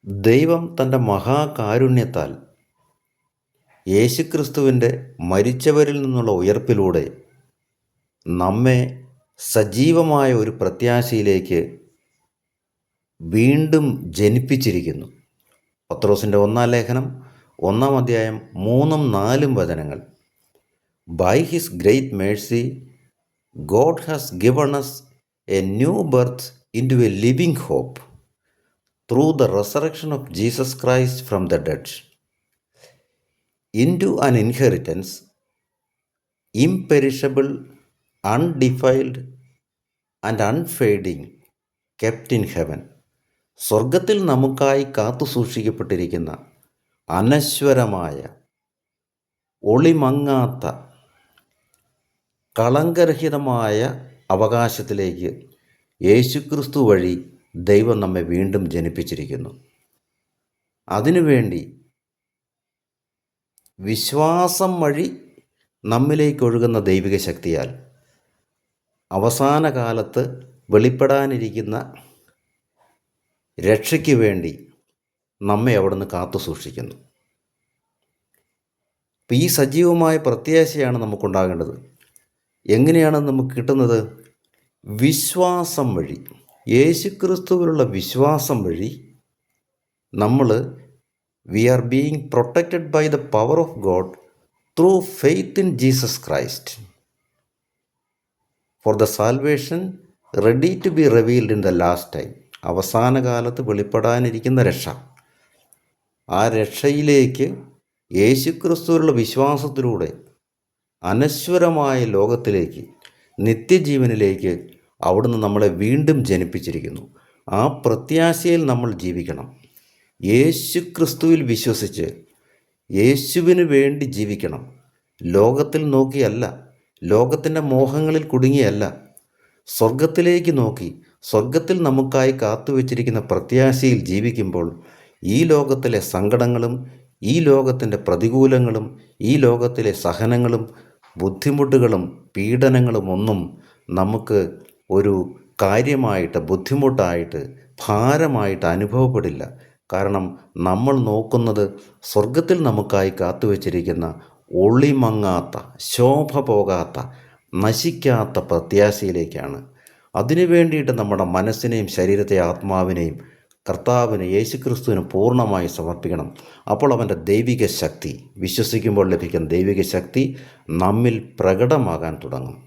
ദൈവം തൻ്റെ മഹാകാരുണ്യത്താൽ യേശുക്രിസ്തുവിൻ്റെ മരിച്ചവരിൽ നിന്നുള്ള ഉയർപ്പിലൂടെ നമ്മെ സജീവമായ ഒരു പ്രത്യാശയിലേക്ക് വീണ്ടും ജനിപ്പിച്ചിരിക്കുന്നു. പത്രോസിൻ്റെ 1-ാം ലേഖനം 1-ാം അധ്യായം 3-4 വചനങ്ങൾ. By his great mercy God has given us a new birth into a living hope through the resurrection of Jesus Christ from the dead, into an inheritance imperishable, undefiled and unfading, kept in heaven. സ്വർഗത്തിൽ നമുക്കായി കാത്തു സൂക്ഷിക്കപ്പെട്ടിരിക്കുന്ന അനശ്വരമായ, ഒളിമങ്ങാത്ത, കളങ്കരഹിതമായ അവകാശത്തിലേക്ക് യേശുക്രിസ്തു വഴി ദൈവം നമ്മെ വീണ്ടും ജനിപ്പിച്ചിരിക്കുന്നു. അതിനുവേണ്ടി വിശ്വാസം വഴി നമ്മിലേക്കൊഴുകുന്ന ദൈവിക ശക്തിയാൽ അവസാന കാലത്ത് വെളിപ്പെടാനിരിക്കുന്ന രക്ഷയ്ക്ക് വേണ്ടി നമ്മെ അവിടുന്ന് കാത്തു സൂക്ഷിക്കുന്നു. അപ്പം ഈ സജീവമായ പ്രത്യാശയാണ് നമുക്കുണ്ടാകേണ്ടത്. എങ്ങനെയാണ് നമുക്ക് കിട്ടുന്നത്? വിശ്വാസം വഴി, യേശുക്രിസ്തുവിലുള്ള വിശ്വാസം വഴി നമ്മൾ we are being protected by the power of God through faith in Jesus Christ for the salvation ready to be revealed in the last time. അവസാന കാലത്ത് വെളിപ്പെടാനിരിക്കുന്ന രക്ഷ, ആ രക്ഷയിലേക്ക് യേശുക്രിസ്തുവിലുള്ള വിശ്വാസത്തിലൂടെ അനശ്വരമായ ലോകത്തിലേക്ക്, നിത്യജീവനിലേക്ക് അവിടുന്ന് നമ്മളെ വീണ്ടും ജനിപ്പിച്ചിരിക്കുന്നു. ആ പ്രത്യാശയിൽ നമ്മൾ ജീവിക്കണം. യേശുക്രിസ്തുവിൽ വിശ്വസിച്ച് യേശുവിന് വേണ്ടി ജീവിക്കണം. ലോകത്തിൽ നോക്കിയല്ല, ലോകത്തിൻ്റെ മോഹങ്ങളിൽ കുടുങ്ങിയല്ല, സ്വർഗത്തിലേക്ക് നോക്കി സ്വർഗത്തിൽ നമുക്കായി കാത്തുവച്ചിരിക്കുന്ന പ്രത്യാശയിൽ ജീവിക്കുമ്പോൾ ഈ ലോകത്തിലെ സങ്കടങ്ങളും, ഈ ലോകത്തിൻ്റെ പ്രതികൂലങ്ങളും, ഈ ലോകത്തിലെ സഹനങ്ങളും, ബുദ്ധിമുട്ടുകളും, പീഡനങ്ങളും ഒന്നും നമുക്ക് ഒരു കാര്യമായിട്ട്, ബുദ്ധിമുട്ടായിട്ട്, ഭാരമായിട്ട് അനുഭവപ്പെടില്ല. കാരണം നമ്മൾ നോക്കുന്നത് സ്വർഗത്തിൽ നമുക്കായി കാത്തുവച്ചിരിക്കുന്ന ഒളിമങ്ങാത്ത, ശോഭ പോകാത്ത, നശിക്കാത്ത പ്രത്യാശയിലേക്കാണ്. അതിനു വേണ്ടിയിട്ട് നമ്മുടെ മനസ്സിനെയും ശരീരത്തെയും ആത്മാവിനെയും കർത്താവിന്, യേശുക്രിസ്തുവിന് പൂർണ്ണമായി സമർപ്പിക്കണം. അപ്പോൾ അവൻ്റെ ദൈവിക ശക്തി, വിശ്വസിക്കുമ്പോൾ ലഭിക്കുന്ന ദൈവിക ശക്തി നമ്മിൽ പ്രകടമാകാൻ തുടങ്ങും.